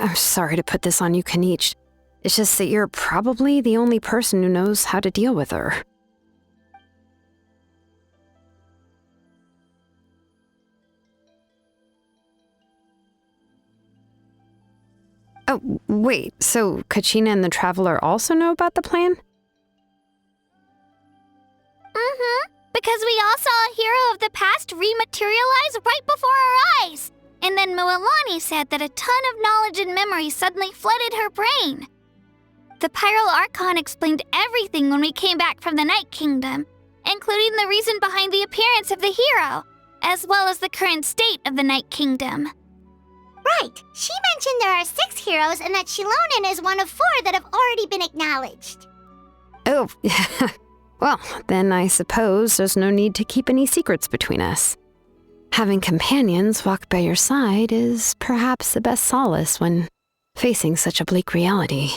I'm sorry to put this on you, Grannyyy. It's just that you're probably the only person who knows how to deal with her. Oh, wait, so Kachina and the Traveler also know about the plan? Because we all saw a hero of the past rematerialize right before our eyes. And then Moalani said that a ton of knowledge and memory suddenly flooded her brain. The Pyro Archon explained everything when we came back from the Night Kingdom, including the reason behind the appearance of the hero, as well as the current state of the Night Kingdom. Right. She mentioned there are 6 heroes and that Shilonen is one of 4 that have already been acknowledged. Oh, well, then I suppose there's no need to keep any secrets between us. Having companions walk by your side is perhaps the best solace when facing such a bleak reality.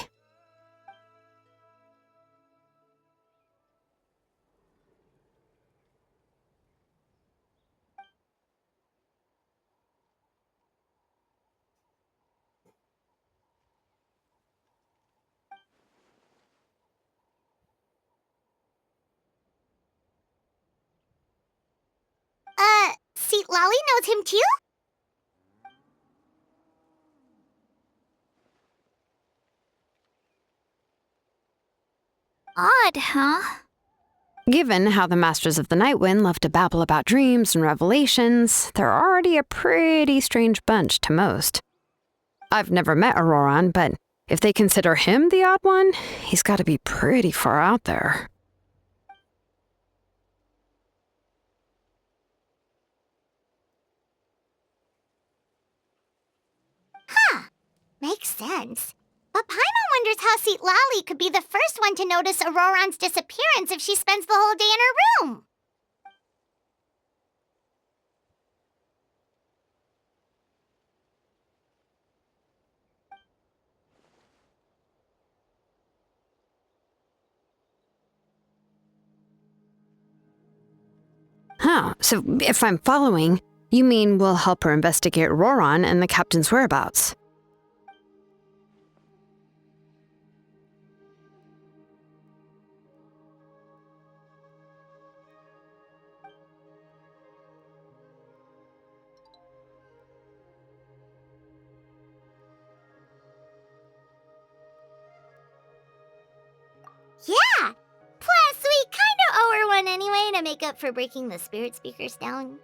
Seat Lolly knows him too? Odd, huh? Given how the Masters of the Nightwind love to babble about dreams and revelations, they're already a pretty strange bunch to most. I've never met Auroran, but if they consider him the odd one, he's got to be pretty far out there. Makes sense. But Paimon wonders how Seat Lolly could be the first one to notice Auroran's disappearance if she spends the whole day in her room. Huh, so if I'm following, you mean we'll help her investigate Auroran and the captain's whereabouts? Yeah! Plus, we kinda owe her one anyway to make up for breaking the spirit speakers down.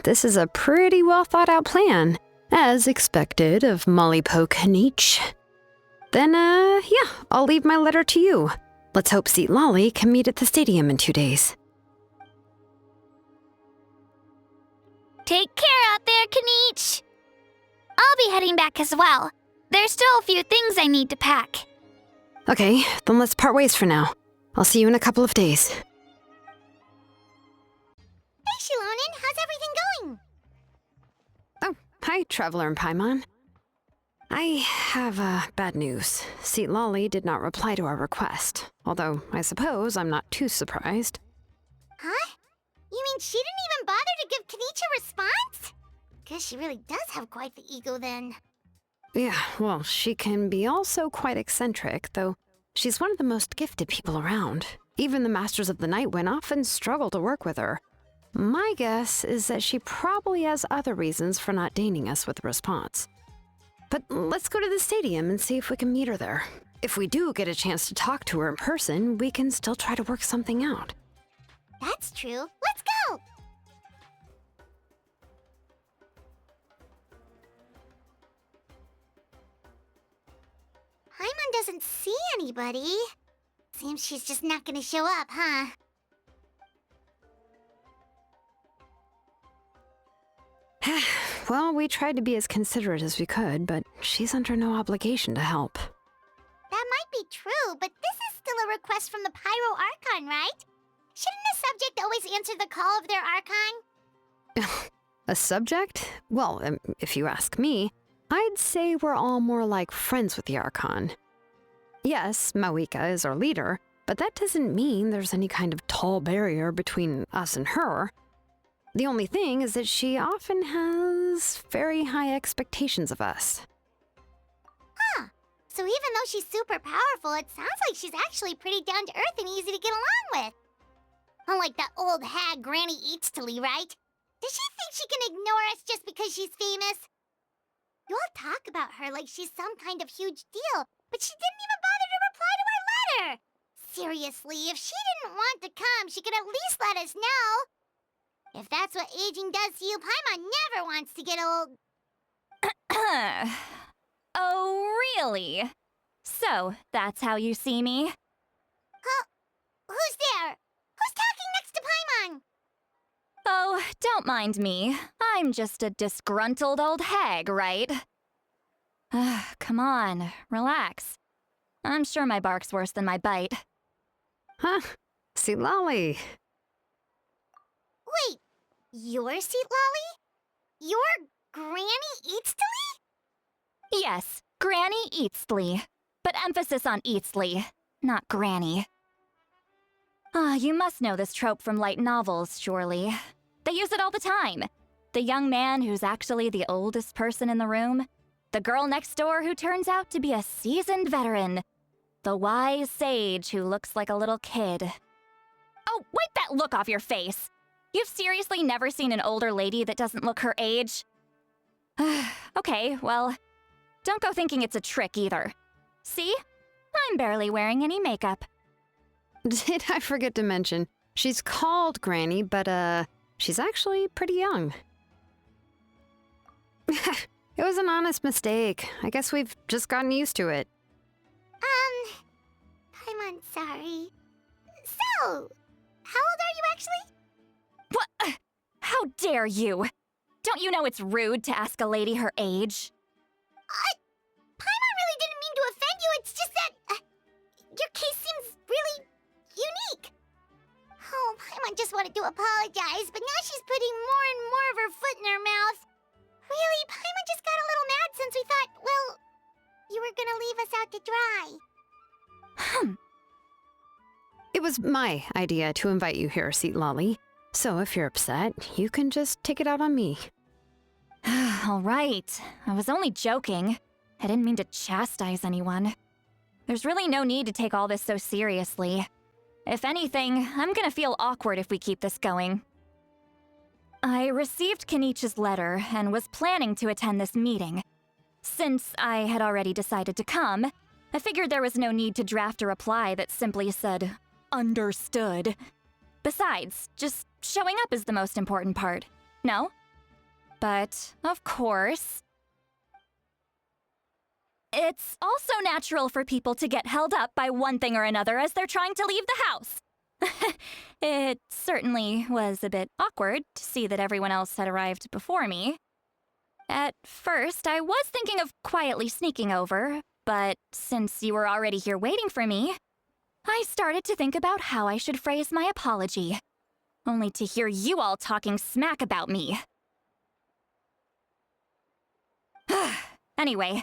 This is a pretty well thought out plan, as expected of Mollypo Grannyyy. Then, yeah, I'll leave my letter to you. Let's hope Seat Lolly can meet at the stadium in 2 days. Take care out there, Grannyyy. I'll be heading back as well. There's still a few things I need to pack. Okay, then let's part ways for now. I'll see you in a couple of days. Hey, Shilonen, how's everything going? Oh, hi, Traveler and Paimon. I have, bad news. Seat Lolly did not reply to our request, although I suppose I'm not too surprised. Huh? You mean she didn't even bother to give Grannyyy a response? Guess she really does have quite the ego then. Yeah, well, she can be also quite eccentric, though she's one of the most gifted people around. Even the Masters of the Nightwind often struggle to work with her. My guess is that she probably has other reasons for not deigning us with a response. But let's go to the stadium and see if we can meet her there. If we do get a chance to talk to her in person, we can still try to work something out. That's true. Let's go! Paimon doesn't see anybody. Seems she's just not gonna show up, huh? Well, we tried to be as considerate as we could, but she's under no obligation to help. That might be true, but this is still a request from the Pyro Archon, right? Shouldn't a subject always answer the call of their Archon? A subject? Well, if you ask me, I'd say we're all more like friends with the Archon. Yes, Mawika is our leader, but that doesn't mean there's any kind of tall barrier between us and her. The only thing is that she often has very high expectations of us. So even though she's super powerful, it sounds like she's actually pretty down to earth and easy to get along with. Unlike that old hag Granny Eatstily, right? Does she think she can ignore us just because she's famous? You all talk about her like she's some kind of huge deal, but she didn't even bother to reply to our letter! Seriously, if she didn't want to come, she could at least let us know. If that's what aging does to you, Paimon never wants to get old. Oh, really? So, that's how you see me? Huh? Who's there? Who's talking next to Paimon? Oh, don't mind me. I'm just a disgruntled old hag, right? Come on, relax. I'm sure my bark's worse than my bite. Huh? See, Lolly. Wait, you're Seat Lolly? You're Granny Eatstily? Yes, Granny Eatstly. But emphasis on Eatstly, not Granny. You must know this trope from light novels, surely. They use it all the time. The young man who's actually the oldest person in the room. The girl next door who turns out to be a seasoned veteran. The wise sage who looks like a little kid. Oh, wipe that look off your face! You've seriously never seen an older lady that doesn't look her age? Okay, well, don't go thinking it's a trick either. See? I'm barely wearing any makeup. Did I forget to mention, she's called Granny, but she's actually pretty young. It was an honest mistake. I guess we've just gotten used to it. I'm sorry. So, how old are you actually? What? How dare you? Don't you know it's rude to ask a lady her age? Paimon really didn't mean to offend you, it's just that your case seems really unique. Oh, Paimon just wanted to apologize, but now she's putting more and more of her foot in her mouth. Really, Paimon just got a little mad since we thought, well, you were gonna leave us out to dry. It was my idea to invite you here, Seat Lolly. So if you're upset, you can just take it out on me. All right. I was only joking. I didn't mean to chastise anyone. There's really no need to take all this so seriously. If anything, I'm gonna feel awkward if we keep this going. I received Kenichi's letter and was planning to attend this meeting. Since I had already decided to come, I figured there was no need to draft a reply that simply said, "Understood." Besides, just showing up is the most important part, no? But, of course, it's also natural for people to get held up by one thing or another as they're trying to leave the house. It certainly was a bit awkward to see that everyone else had arrived before me. At first, I was thinking of quietly sneaking over, but since you were already here waiting for me, I started to think about how I should phrase my apology, only to hear you all talking smack about me. Anyway,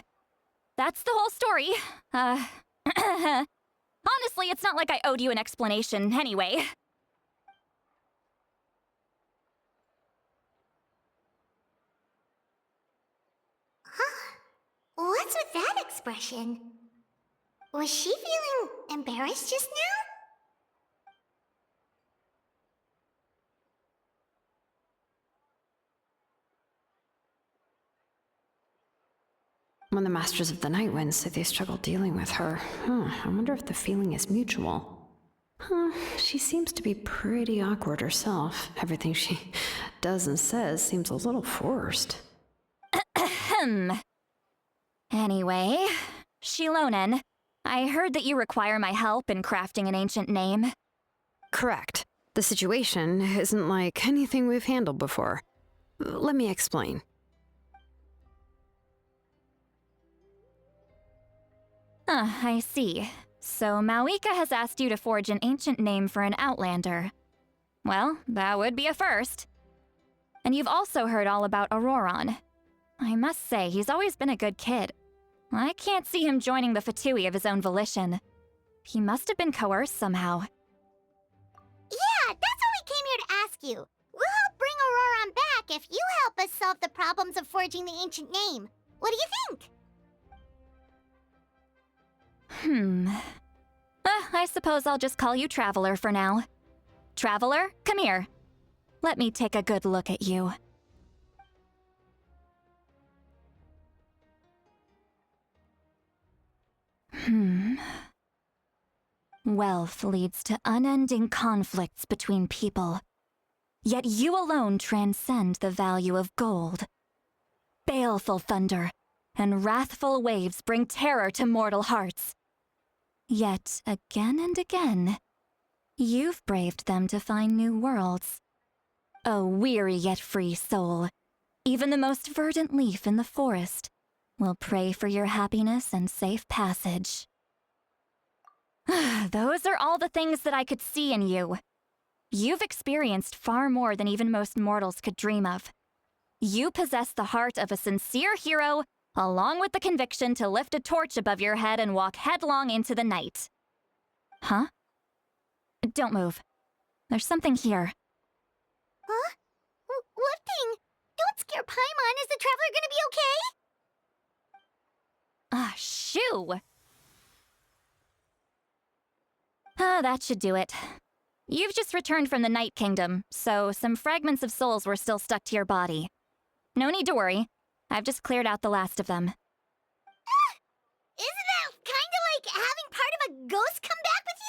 that's the whole story. Honestly, it's not like I owed you an explanation anyway. What's with that expression? Was she feeling embarrassed just now? When the Masters of the Night Wind said they struggled dealing with her, I wonder if the feeling is mutual. She seems to be pretty awkward herself. Everything she does and says seems a little forced. Anyway, Shilonen, I heard that you require my help in crafting an ancient name. Correct. The situation isn't like anything we've handled before. Let me explain. I see. So Mawika has asked you to forge an ancient name for an outlander. Well, that would be a first. And you've also heard all about Auroron. I must say, he's always been a good kid. I can't see him joining the Fatui of his own volition. He must have been coerced somehow. Yeah, that's what we came here to ask you. We'll help bring Auroron back if you help us solve the problems of forging the ancient name. What do you think? I suppose I'll just call you Traveler for now. Traveler, come here. Let me take a good look at you. Wealth leads to unending conflicts between people. Yet you alone transcend the value of gold. Baleful thunder and wrathful waves bring terror to mortal hearts. Yet again and again, you've braved them to find new worlds. A weary yet free soul, even the most verdant leaf in the forest will pray for your happiness and safe passage. Those are all the things that I could see in you. You've experienced far more than even most mortals could dream of. You possess the heart of a sincere hero, along with the conviction to lift a torch above your head and walk headlong into the night. Huh? Don't move. There's something here. Huh? What thing? Don't scare Paimon. Is the Traveler gonna be okay? Ah, shoo! That should do it. You've just returned from the Night Kingdom, so some fragments of souls were still stuck to your body. No need to worry. I've just cleared out the last of them. Isn't that kinda like having part of a ghost come back with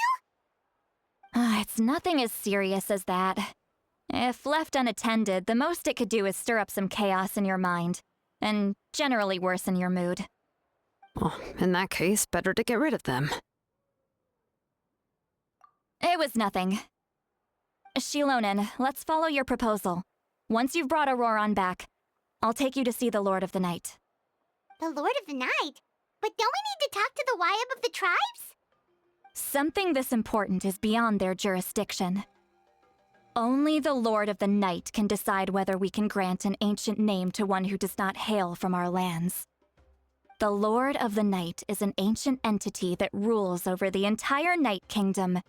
you? It's nothing as serious as that. If left unattended, the most it could do is stir up some chaos in your mind, and generally worsen your mood. Well, in that case, better to get rid of them. It was nothing. Shilonen, let's follow your proposal. Once you've brought Auroron back, I'll take you to see the Lord of the Night. The Lord of the Night? But don't we need to talk to the Wyab of the tribes? Something this important is beyond their jurisdiction. Only the Lord of the Night can decide whether we can grant an ancient name to one who does not hail from our lands. The Lord of the Night is an ancient entity that rules over the entire Night Kingdom,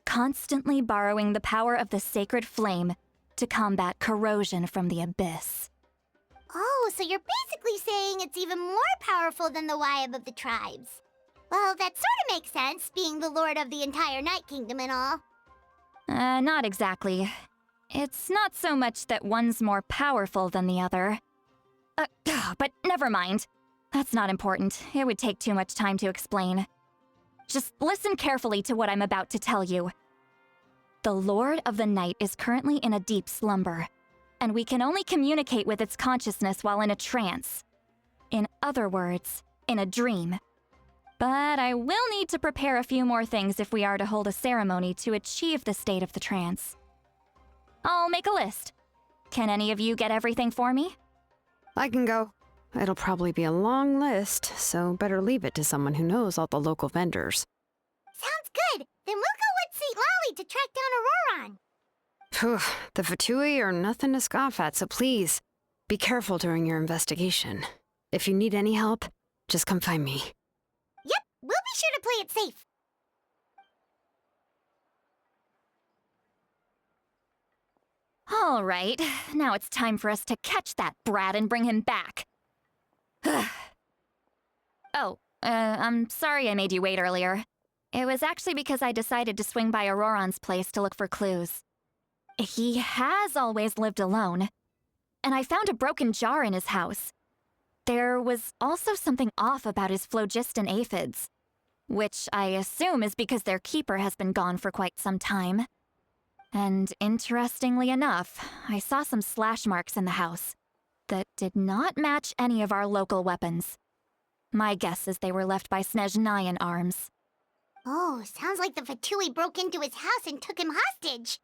constantly borrowing the power of the sacred flame to combat corrosion from the abyss. Oh, so you're basically saying it's even more powerful than the Wyab of the tribes. Well, that sort of makes sense, being the lord of the entire Night Kingdom and all. Not exactly. It's not so much that one's more powerful than the other. But never mind. That's not important. It would take too much time to explain. Just listen carefully to what I'm about to tell you. The Lord of the Night is currently in a deep slumber, and we can only communicate with its consciousness while in a trance. In other words, in a dream. But I will need to prepare a few more things if we are to hold a ceremony to achieve the state of the trance. I'll make a list. Can any of you get everything for me? I can go. It'll probably be a long list, so better leave it to someone who knows all the local vendors. Sounds good. Then we'll go with St. Lolly to track down Auroron. Phew, the Fatui are nothing to scoff at, so please, be careful during your investigation. If you need any help, just come find me. Yep, we'll be sure to play it safe. All right, now it's time for us to catch that brat and bring him back. I'm sorry I made you wait earlier. It was actually because I decided to swing by Auroron's place to look for clues. He has always lived alone, and I found a broken jar in his house. There was also something off about his phlogiston aphids, which I assume is because their keeper has been gone for quite some time. And interestingly enough, I saw some slash marks in the house that did not match any of our local weapons. My guess is they were left by Snezhnayan arms. Oh, sounds like the Fatui broke into his house and took him hostage.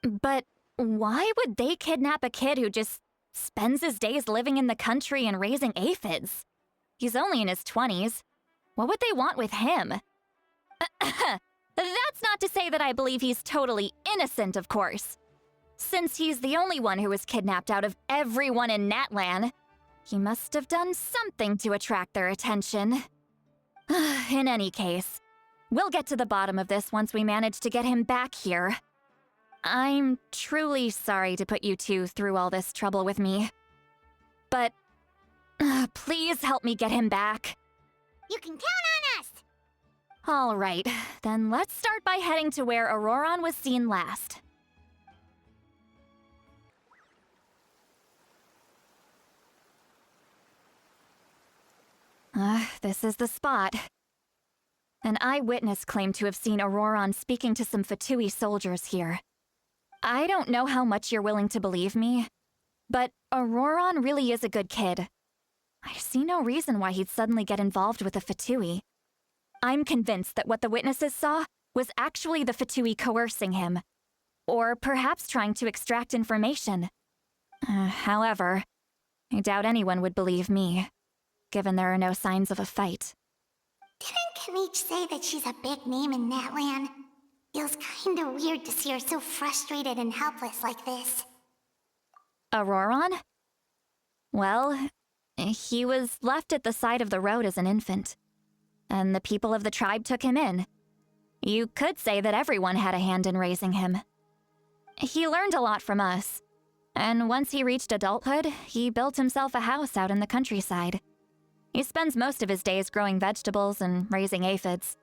But why would they kidnap a kid who just spends his days living in the country and raising aphids? He's only in his 20s. What would they want with him? That's not to say that I believe he's totally innocent, of course. Since he's the only one who was kidnapped out of everyone in Natlan, he must have done something to attract their attention. In any case, we'll get to the bottom of this once we manage to get him back here. I'm truly sorry to put you two through all this trouble with me. But please help me get him back. You can count on us. All right, then let's start by heading to where Auroron was seen last. This is the spot. An eyewitness claimed to have seen Auroron speaking to some Fatui soldiers here. I don't know how much you're willing to believe me, but Auroron really is a good kid. I see no reason why he'd suddenly get involved with the Fatui. I'm convinced that what the witnesses saw was actually the Fatui coercing him, or perhaps trying to extract information. However, I doubt anyone would believe me, given there are no signs of a fight. Didn't Genshin say that she's a big name in that land? Feels kinda weird to see her so frustrated and helpless like this. Auroron? Well, he was left at the side of the road as an infant, and the people of the tribe took him in. You could say that everyone had a hand in raising him. He learned a lot from us, and once he reached adulthood, he built himself a house out in the countryside. He spends most of his days growing vegetables and raising aphids,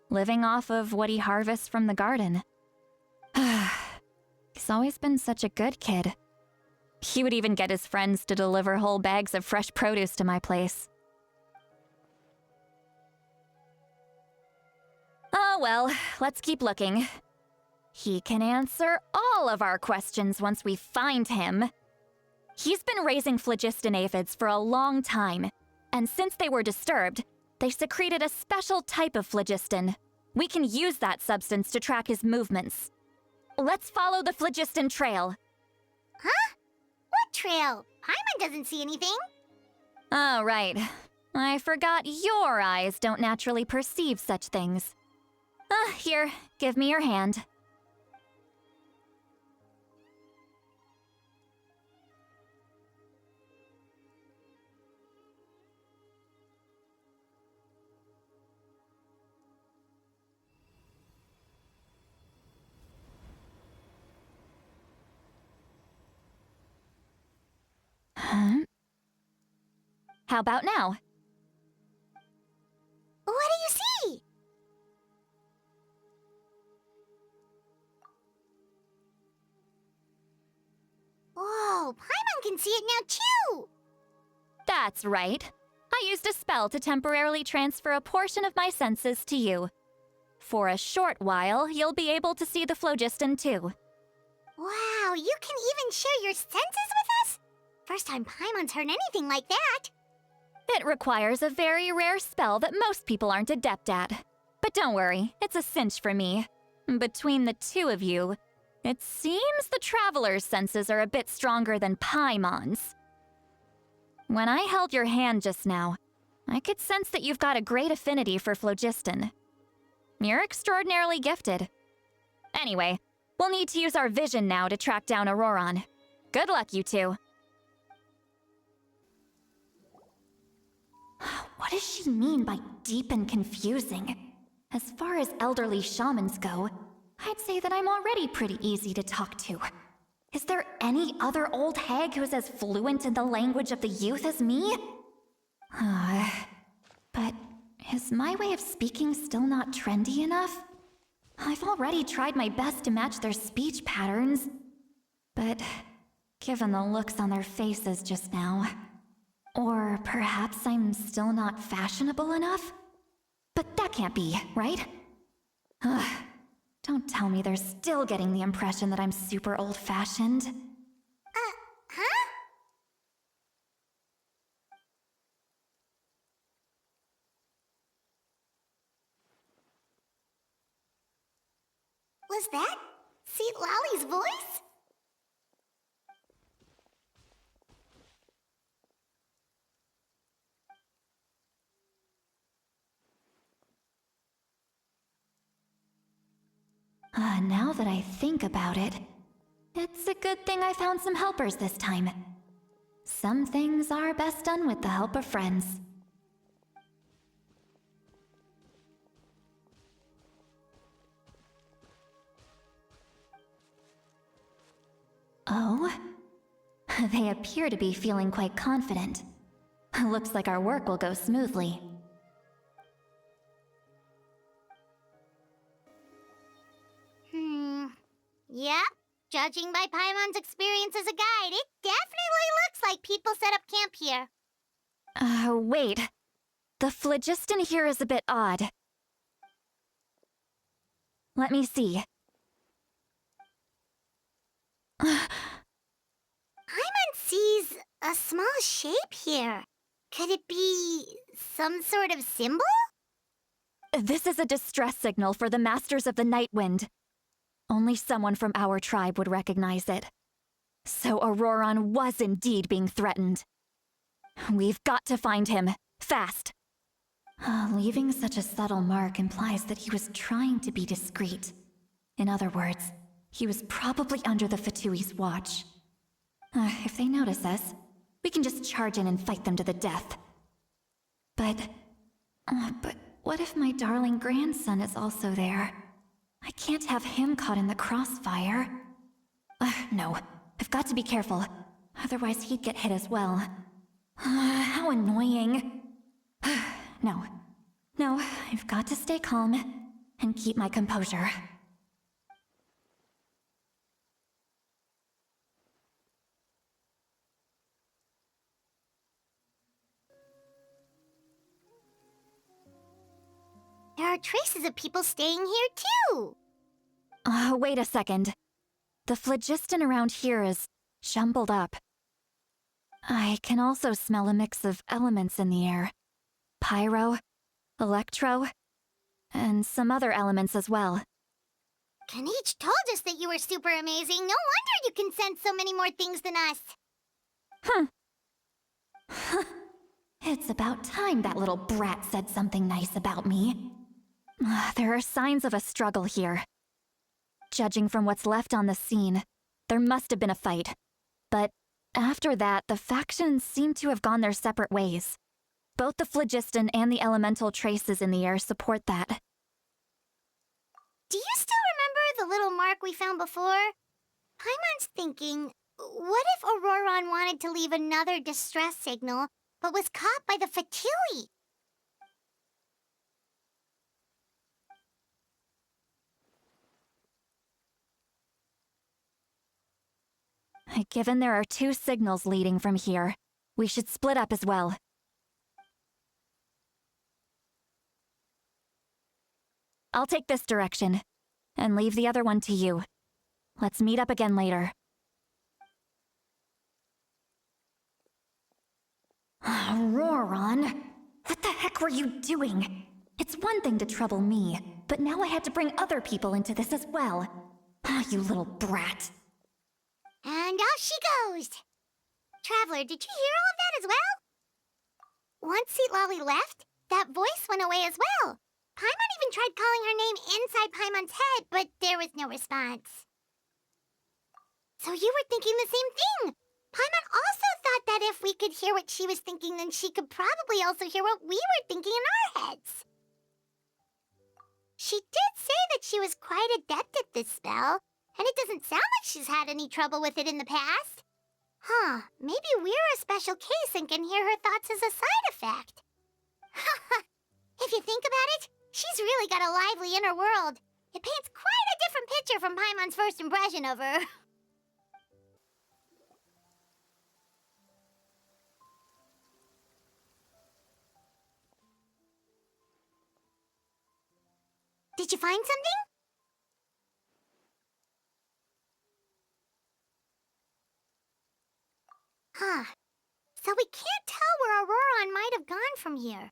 living off of what he harvests from the garden. He's always been such a good kid. He would even get his friends to deliver whole bags of fresh produce to my place. Oh well, let's keep looking. He can answer all of our questions once we find him. He's been raising phlogiston aphids for a long time, and since they were disturbed, they secreted a special type of phlogiston. We can use that substance to track his movements. Let's follow the phlogiston trail. Huh? What trail? Paimon doesn't see anything. Oh, right. I forgot your eyes don't naturally perceive such things. Here, give me your hand. How about now? What do you see? Whoa, Paimon can see it now too! That's right. I used a spell to temporarily transfer a portion of my senses to you. For a short while, you'll be able to see the phlogiston too. Wow, you can even share your senses with us? First time Paimon's heard anything like that. It requires a very rare spell that most people aren't adept at. But don't worry, it's a cinch for me. Between the two of you, it seems the Traveler's senses are a bit stronger than Paimon's. When I held your hand just now, I could sense that you've got a great affinity for phlogiston. You're extraordinarily gifted. Anyway, we'll need to use our vision now to track down Auroron. Good luck, you two. What does she mean by deep and confusing? As far as elderly shamans go, I'd say that I'm already pretty easy to talk to. Is there any other old hag who's as fluent in the language of the youth as me? But is my way of speaking still not trendy enough? I've already tried my best to match their speech patterns. But given the looks on their faces just now... Or perhaps I'm still not fashionable enough? But that can't be, right? Don't tell me they're still getting the impression that I'm super old-fashioned. Huh? Was that Seat Lolly's voice? Now that I think about it, it's a good thing I found some helpers this time. Some things are best done with the help of friends. Oh? They appear to be feeling quite confident. Looks like our work will go smoothly. Yep. Judging by Paimon's experience as a guide, it definitely looks like people set up camp here. Wait. The phlogiston here is a bit odd. Let me see. Paimon sees a small shape here. Could it be some sort of symbol? This is a distress signal for the Masters of the Night Wind. Only someone from our tribe would recognize it. So Auroron was indeed being threatened. We've got to find him, fast. Leaving such a subtle mark implies that he was trying to be discreet. In other words, he was probably under the Fatui's watch. If they notice us, we can just charge in and fight them to the death. But what if my darling grandson is also there? I can't have him caught in the crossfire. No, I've got to be careful. Otherwise he'd get hit as well. How annoying. No, I've got to stay calm and keep my composure. There are traces of people staying here too. Wait a second. The phlogiston around here is jumbled up. I can also smell a mix of elements in the air. Pyro, electro, and some other elements as well. Grannyyy told us that you were super amazing. No wonder you can sense so many more things than us. It's about time that little brat said something nice about me. There are signs of a struggle here. Judging from what's left on the scene, there must have been a fight. But after that, the factions seem to have gone their separate ways. Both the phlogiston and the elemental traces in the air support that. Do you still remember the little mark we found before? Paimon's thinking, what if Auroron wanted to leave another distress signal, but was caught by the Fatui? Given there are 2 signals leading from here, we should split up as well. I'll take this direction, and leave the other one to you. Let's meet up again later. Auroron! What the heck were you doing? It's one thing to trouble me, but now I had to bring other people into this as well. You little brat. And off she goes. Traveler, did you hear all of that as well? Once Seatlolly left, that voice went away as well. Paimon even tried calling her name inside Paimon's head, but there was no response. So you were thinking the same thing. Paimon also thought that if we could hear what she was thinking, then she could probably also hear what we were thinking in our heads. She did say that she was quite adept at this spell, and it doesn't sound like she's had any trouble with it in the past. Maybe we're a special case and can hear her thoughts as a side effect. If you think about it, she's really got a lively inner world. It paints quite a different picture from Paimon's first impression of her. Did you find something? So we can't tell where Auroron might have gone from here.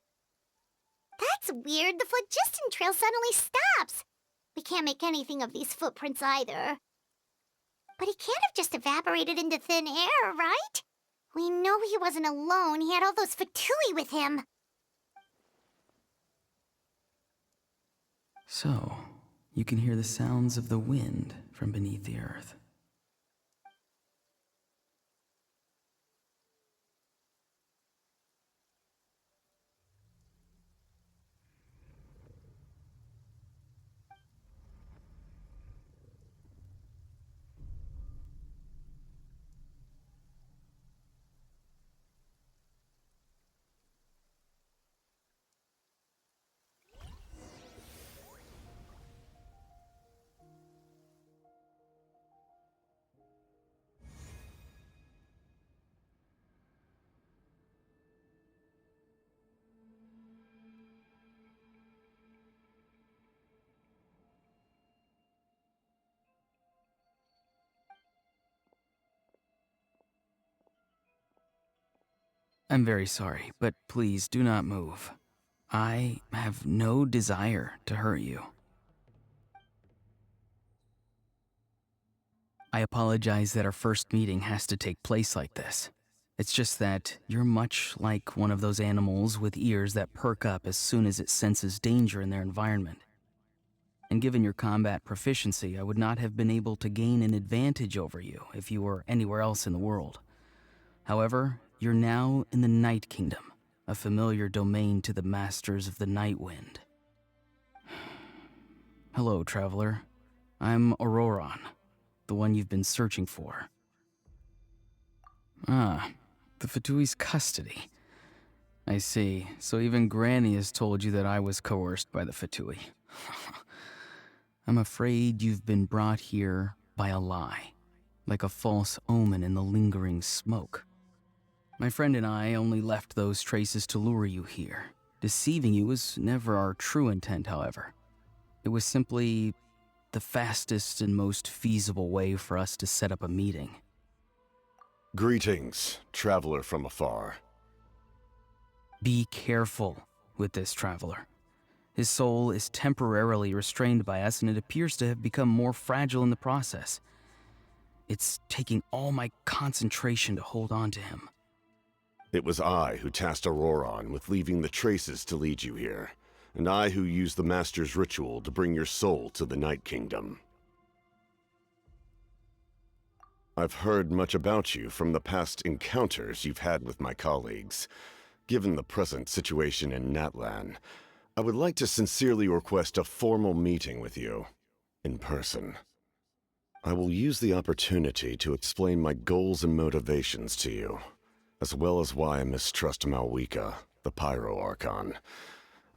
That's weird. The phlogiston trail suddenly stops. We can't make anything of these footprints either. But he can't have just evaporated into thin air, right? We know he wasn't alone. He had all those Fatui with him. So, you can hear the sounds of the wind from beneath the earth. I'm very sorry, but please do not move. I have no desire to hurt you. I apologize that our first meeting has to take place like this. It's just that you're much like one of those animals with ears that perk up as soon as it senses danger in their environment. And given your combat proficiency, I would not have been able to gain an advantage over you if you were anywhere else in the world. However, you're now in the Night Kingdom, a familiar domain to the Masters of the Night Wind. Hello, traveler. I'm Auroron, the one you've been searching for. Ah, the Fatui's custody. I see. So even Granny has told you that I was coerced by the Fatui. I'm afraid you've been brought here by a lie, like a false omen in the lingering smoke. My friend and I only left those traces to lure you here. Deceiving you was never our true intent, however. It was simply the fastest and most feasible way for us to set up a meeting. Greetings, traveler from afar. Be careful with this traveler. His soul is temporarily restrained by us, and it appears to have become more fragile in the process. It's taking all my concentration to hold on to him. It was I who tasked Auroron with leaving the traces to lead you here, and I who used the Master's ritual to bring your soul to the Night Kingdom. I've heard much about you from the past encounters you've had with my colleagues. Given the present situation in Natlan, I would like to sincerely request a formal meeting with you, in person. I will use the opportunity to explain my goals and motivations to you, as well as why I mistrust Malwika, the Pyro Archon.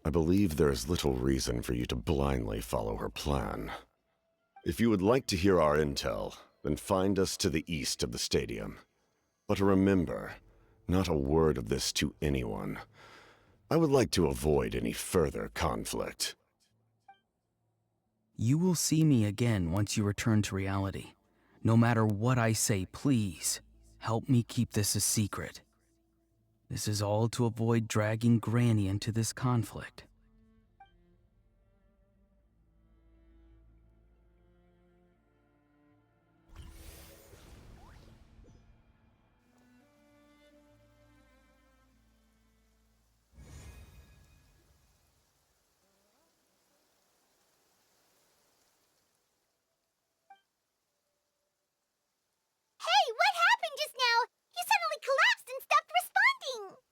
I believe there is little reason for you to blindly follow her plan. If you would like to hear our intel, then find us to the east of the stadium. But remember, not a word of this to anyone. I would like to avoid any further conflict. You will see me again once you return to reality. No matter what I say, please, help me keep this a secret. This is all to avoid dragging Granny into this conflict. Hey, what happened just now? He suddenly collapsed and stopped responding.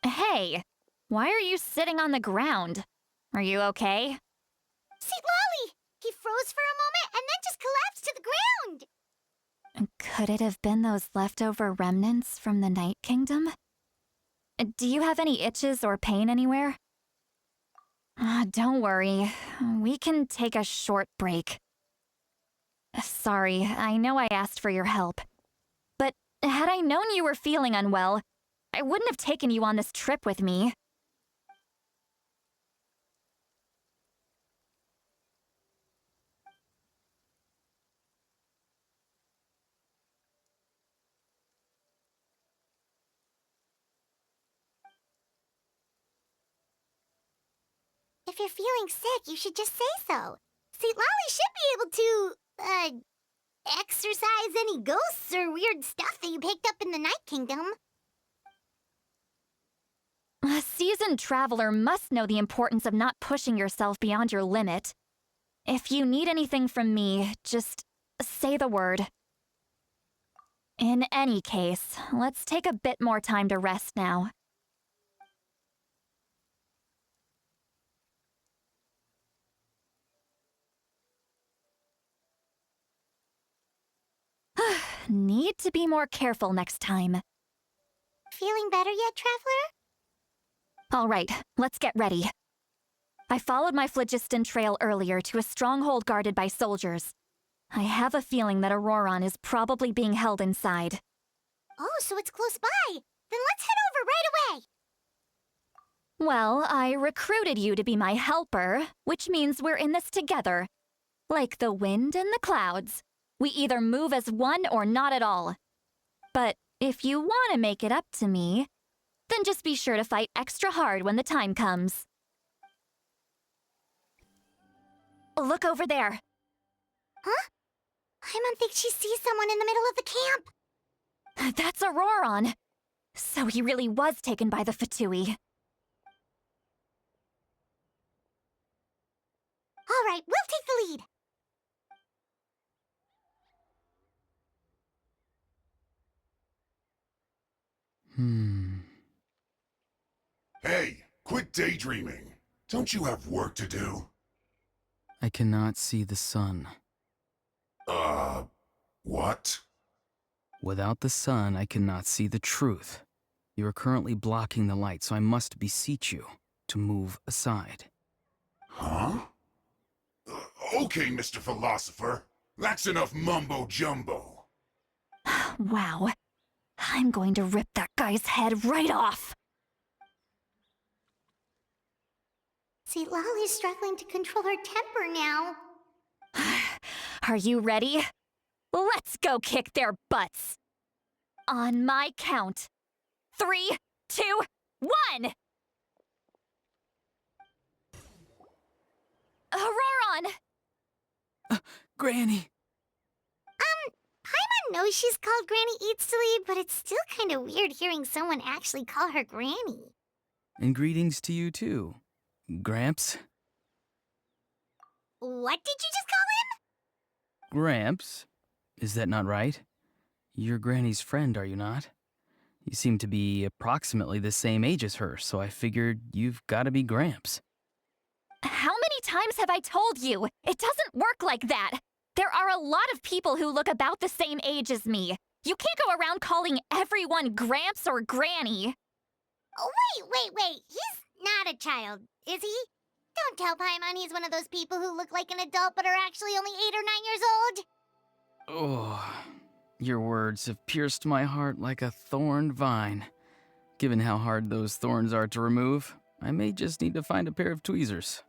Hey, why are you sitting on the ground? Are you okay? See, Lolly! He froze for a moment and then just collapsed to the ground. Could it have been those leftover remnants from the Night Kingdom? Do you have any itches or pain anywhere? Don't worry. We can take a short break. Sorry, I know I asked for your help. But had I known you were feeling unwell, I wouldn't have taken you on this trip with me. If you're feeling sick, you should just say so. See, Lolly should be able to, exorcise any ghosts or weird stuff that you picked up in the Night Kingdom. A seasoned traveler must know the importance of not pushing yourself beyond your limit. If you need anything from me, just say the word. In any case, let's take a bit more time to rest now. Need to be more careful next time. Feeling better yet, Traveler? All right, let's get ready. I followed my phlogiston trail earlier to a stronghold guarded by soldiers. I have a feeling that Auroron is probably being held inside. Oh, so it's close by. Then let's head over right away. Well, I recruited you to be my helper, which means we're in this together. Like the wind and the clouds. We either move as one or not at all. But if you want to make it up to me, then just be sure to fight extra hard when the time comes. Look over there. Huh? Paimon thinks she sees someone in the middle of the camp. That's Auroron. So he really was taken by the Fatui. All right, we'll take the lead. Hey, quit daydreaming. Don't you have work to do? I cannot see the sun. What? Without the sun, I cannot see the truth. You are currently blocking the light, so I must beseech you to move aside. Huh? Okay, Mr. Philosopher. That's enough mumbo-jumbo. Wow. I'm going to rip that guy's head right off. See, Lolly's struggling to control her temper now. Are you ready? Let's go kick their butts. On my count. 3, 2, 1! Auroron! Granny! Paimon knows she's called Granny Eats to Lead, but it's still kind of weird hearing someone actually call her Granny. And greetings to you too, Gramps. What did you just call him? Gramps? Is that not right? You're Granny's friend, are you not? You seem to be approximately the same age as her, so I figured you've got to be Gramps. How many times have I told you? It doesn't work like that. There are a lot of people who look about the same age as me. You can't go around calling everyone Gramps or Granny. Oh, wait. He's not a child, is he? Don't tell Paimon he's one of those people who look like an adult but are actually only 8 or 9 years old. Oh, your words have pierced my heart like a thorned vine. Given how hard those thorns are to remove, I may just need to find a pair of tweezers.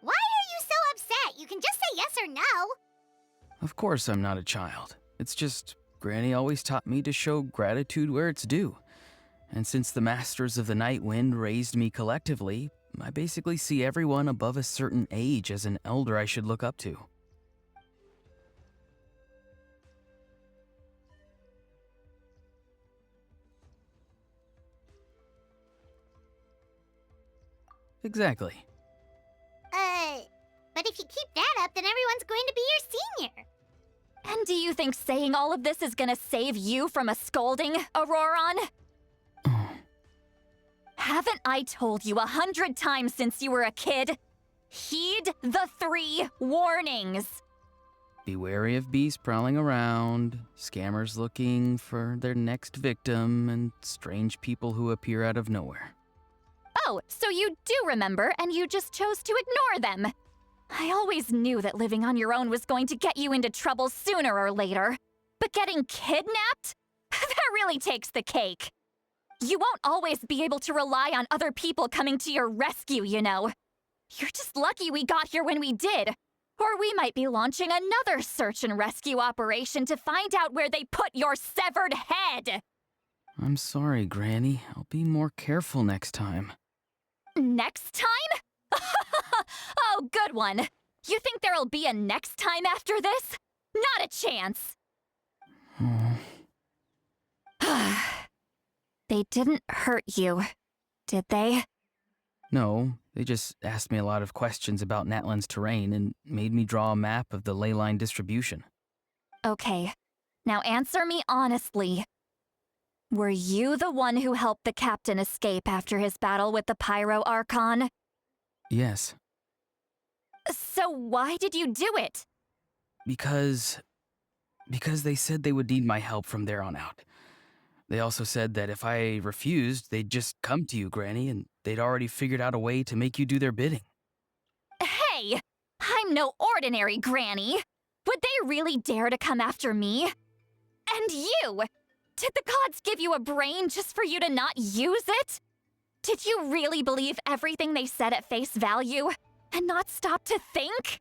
Why are you so upset? You can just say yes or no. Of course I'm not a child. It's just Granny always taught me to show gratitude where it's due. And since the Masters of the Night Wind raised me collectively, I basically see everyone above a certain age as an elder I should look up to. Exactly. But if you keep that up, then everyone's going to be your senior. And do you think saying all of this is gonna save you from a scolding, Auroron? Oh. Haven't I told you 100 times since you were a kid? Heed the 3 warnings. Be wary of beasts prowling around, scammers looking for their next victim, and strange people who appear out of nowhere. Oh, so you do remember, and you just chose to ignore them. I always knew that living on your own was going to get you into trouble sooner or later. But getting kidnapped? That really takes the cake. You won't always be able to rely on other people coming to your rescue, you know. You're just lucky we got here when we did. Or we might be launching another search and rescue operation to find out where they put your severed head. I'm sorry, Granny. I'll be more careful next time. Next time? Oh, good one. You think there'll be a next time after this? Not a chance. They didn't hurt you, did they? No, they just asked me a lot of questions about Natlan's terrain and made me draw a map of the ley line distribution. Okay, now answer me honestly. Were you the one who helped the captain escape after his battle with the Pyro Archon? Yes. So why did you do it? Because they said they would need my help from there on out. They also said that if I refused, they'd just come to you, Granny, and they'd already figured out a way to make you do their bidding. Hey! I'm no ordinary Granny! Would they really dare to come after me? And you! Did the gods give you a brain just for you to not use it? Did you really believe everything they said at face value and not stop to think?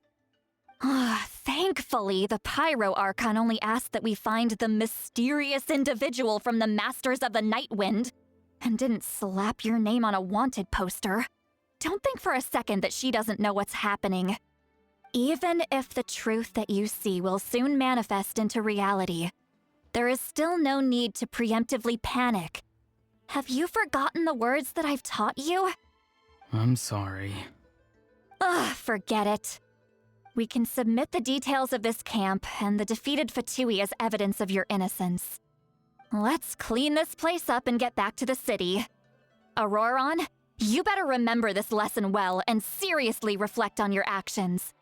Thank Thankfully, the Pyro Archon only asked that we find the mysterious individual from the Masters of the Night Wind, and didn't slap your name on a wanted poster. Don't think for a second that she doesn't know what's happening. Even if the truth that you see will soon manifest into reality, there is still no need to preemptively panic. Have you forgotten the words that I've taught you? I'm sorry. Ugh, forget it. We can submit the details of this camp and the defeated Fatui as evidence of your innocence. Let's clean this place up and get back to the city. Auroron, you better remember this lesson well and seriously reflect on your actions.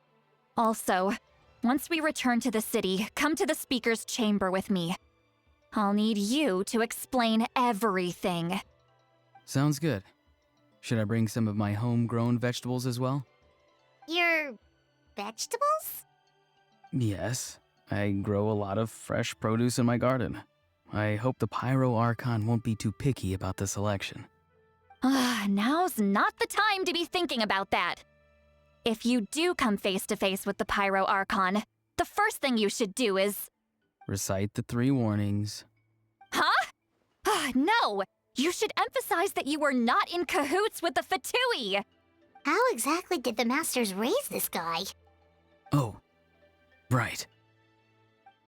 Also, once we return to the city, come to the speaker's chamber with me. I'll need you to explain everything. Sounds good. Should I bring some of my homegrown vegetables as well? Your vegetables? Yes. I grow a lot of fresh produce in my garden. I hope the Pyro Archon won't be too picky about the selection. Now's not the time to be thinking about that. If you do come face to face with the Pyro Archon, the first thing you should do is... Recite the 3 warnings. Huh? No! You should emphasize that you were not in cahoots with the Fatui! How exactly did the Masters raise this guy? Oh, right.